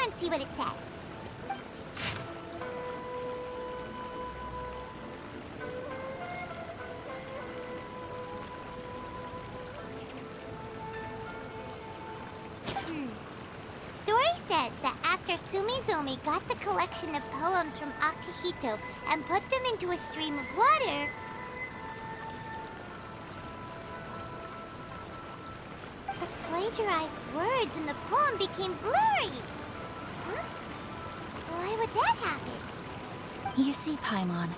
and see what it says. Story says that after Sumizomi got the collection of poems from Akihito and put them into a stream of water, the plagiarized words in the poem became blurry. Huh? Why would that happen? You see, Paimon,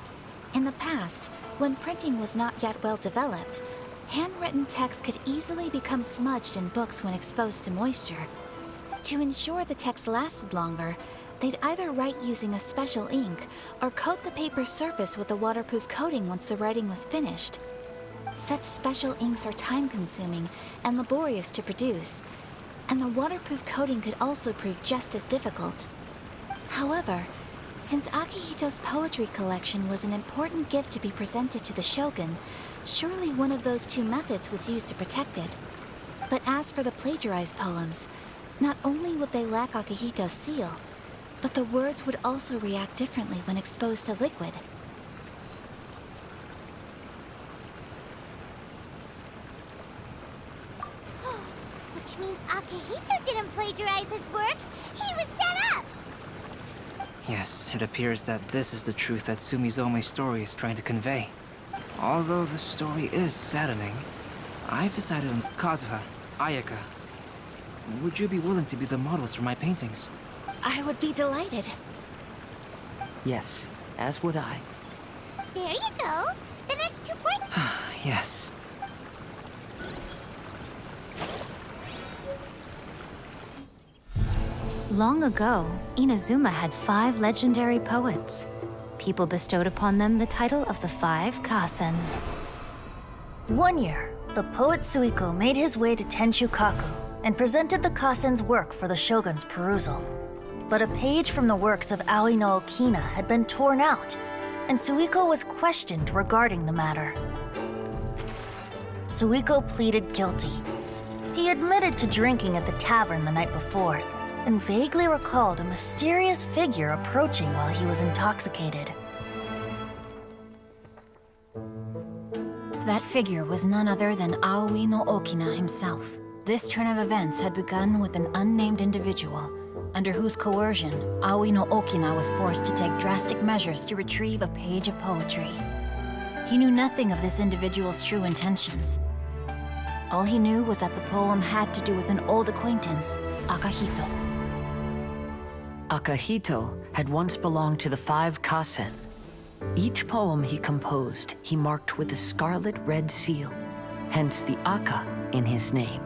in the past, when printing was not yet well developed, handwritten text could easily become smudged in books when exposed to moisture. To ensure the text lasted longer, they'd either write using a special ink or coat the paper's surface with a waterproof coating once the writing was finished. Such special inks are time-consuming and laborious to produce, and the waterproof coating could also prove just as difficult. However, since Akihito's poetry collection was an important gift to be presented to the shogun, surely one of those two methods was used to protect it. But as for the plagiarized poems, not only would they lack Akihito's seal, but the words would also react differently when exposed to liquid. Which means Akihito didn't plagiarize his work. He was set up! Yes, it appears that this is the truth that Sumizome's story is trying to convey. Although the story is saddening, I've decided on Kazuha, Ayaka. Would you be willing to be the models for my paintings? I would be delighted. Yes, as would I. There you go. The next 2 points. Yes. Long ago, Inazuma had 5 legendary poets. People bestowed upon them the title of the 5 Kasen. One year, the poet Suiko made his way to Tenshukaku and presented the Kasen's work for the shogun's perusal. But a page from the works of Aoi no Okina had been torn out, and Suiko was questioned regarding the matter. Suiko pleaded guilty. He admitted to drinking at the tavern the night before, and vaguely recalled a mysterious figure approaching while he was intoxicated. That figure was none other than Aoi no Okina himself. This turn of events had begun with an unnamed individual, under whose coercion, Aoi no Okina was forced to take drastic measures to retrieve a page of poetry. He knew nothing of this individual's true intentions. All he knew was that the poem had to do with an old acquaintance, Akihito. Akihito had once belonged to the 5 Kasen. Each poem he composed, he marked with a scarlet red seal, hence the Aka in his name.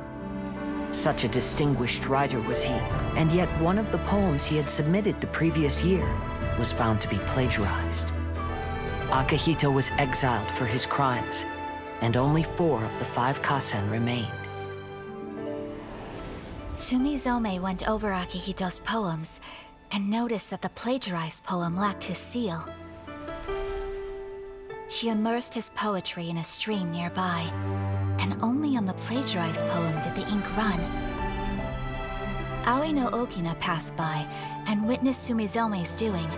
Such a distinguished writer was he, and yet one of the poems he had submitted the previous year was found to be plagiarized. Akihito was exiled for his crimes, and only 4 of the 5 Kasen remained. Sumizome went over Akihito's poems and noticed that the plagiarized poem lacked his seal. She immersed his poetry in a stream nearby, and only on the plagiarized poem did the ink run. Aoi no Okina passed by and witnessed Sumizome's doing,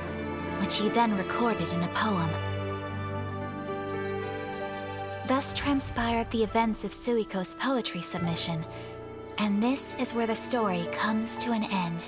which he then recorded in a poem. Thus transpired the events of Suiko's poetry submission, and this is where the story comes to an end.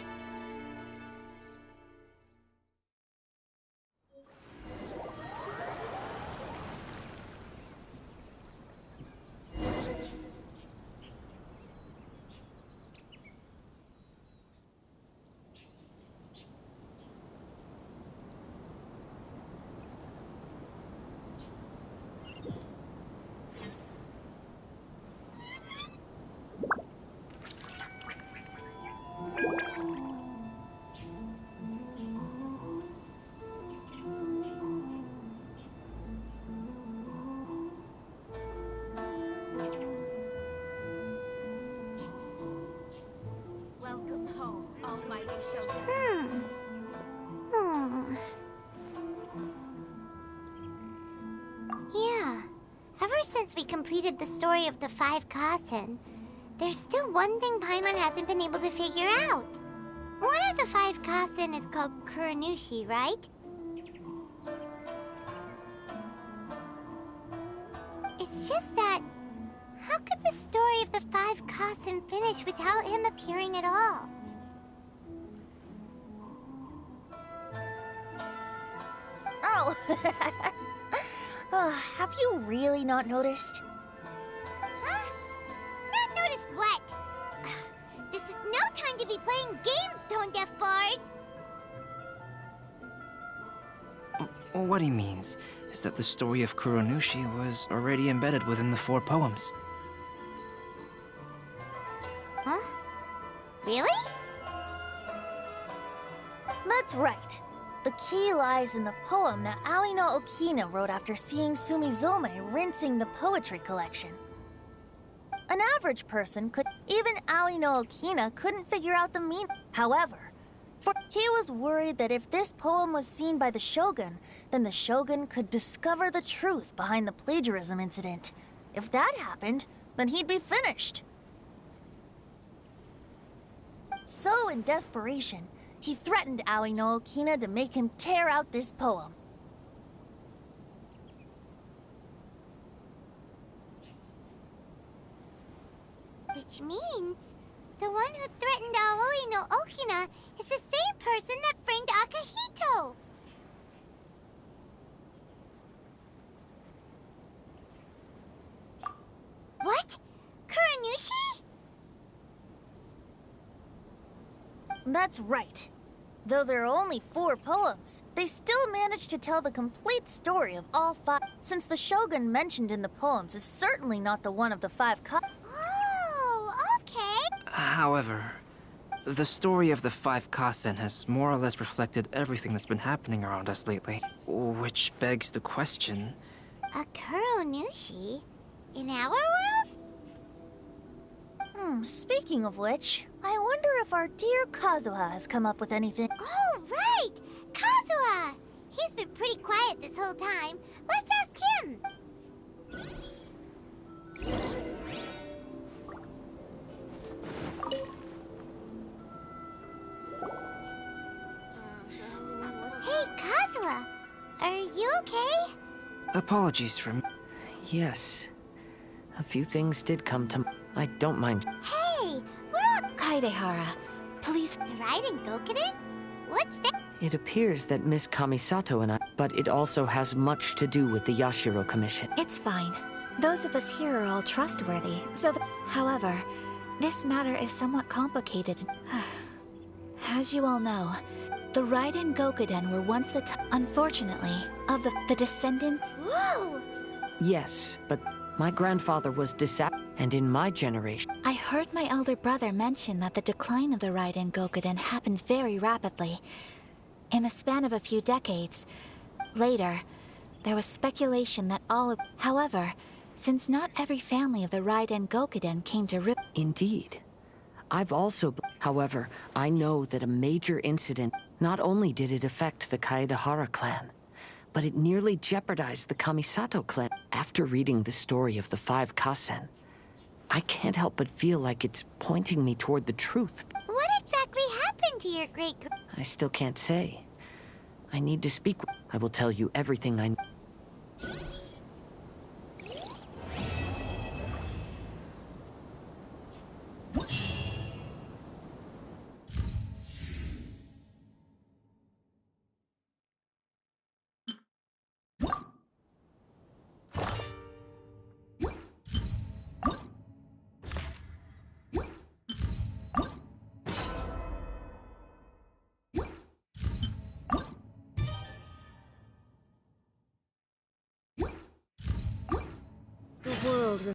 Welcome home, Almighty Shogun. Yeah. Ever since we completed the story of the 5 Kasen, there's still one thing Paimon hasn't been able to figure out. One of the 5 Kasen is called Kuranushi, right? It's just that... how could the story of the 5 Kasen finish without him appearing at all? Oh! Have you really not noticed? Huh? Not noticed what? This is no time to be playing games, Tone Deaf Bard! What he means is that the story of Kuronushi was already embedded within the 4 poems. Huh? Really? That's right. The key lies in the poem that Aoi no Okina wrote after seeing Sumizome rinsing the poetry collection. An average person could... even Aoi no Okina couldn't figure out the meaning. However, he was worried that if this poem was seen by the Shogun, then the Shogun could discover the truth behind the plagiarism incident. If that happened, then he'd be finished. So, in desperation, he threatened Aoi no Okina to make him tear out this poem. Which means the one who threatened Aoi no Okina is the same person that framed Akihito. What? Kuranushi? That's right. Though there are only 4 poems, they still managed to tell the complete story of all 5, since the Shogun mentioned in the poems is certainly not the one of the 5 Oh, okay. However, the story of the 5 Kasen has more or less reflected everything that's been happening around us lately. Which begs the question... A Kuranushi? In our world? Speaking of which, I wonder if our dear Kazuha has come up with anything. Oh, right! Kazuha! He's been pretty quiet this whole time. Let's ask him! Hey, Kazuha! Are you okay? Apologies for... Yes. A few things did come to... I don't mind. Hey, we're all... Kaidehara, please... Riding Gokuden? What's that? It appears that Miss Kamisato and I... But it also has much to do with the Yashiro Commission. It's fine. Those of us here are all trustworthy, so however, this matter is somewhat complicated. As you all know, the Raiden Gokuden were once the unfortunately, of the descendant... Whoa! Yes, but my grandfather was and in my generation... I heard my elder brother mention that the decline of the Raiden Gokuden happened very rapidly. In the span of a few decades. Later, there was speculation that all of... However, since not every family of the Raiden Gokuden came to rip... Indeed. I've also... However, I know that a major incident... Not only did it affect the Kaedehara clan, but it nearly jeopardized the Kamisato clan. After reading the story of the 5 Kasen, I can't help but feel like it's pointing me toward the truth. What exactly happened to your great... I still can't say. I need to speak. I will tell you everything I know.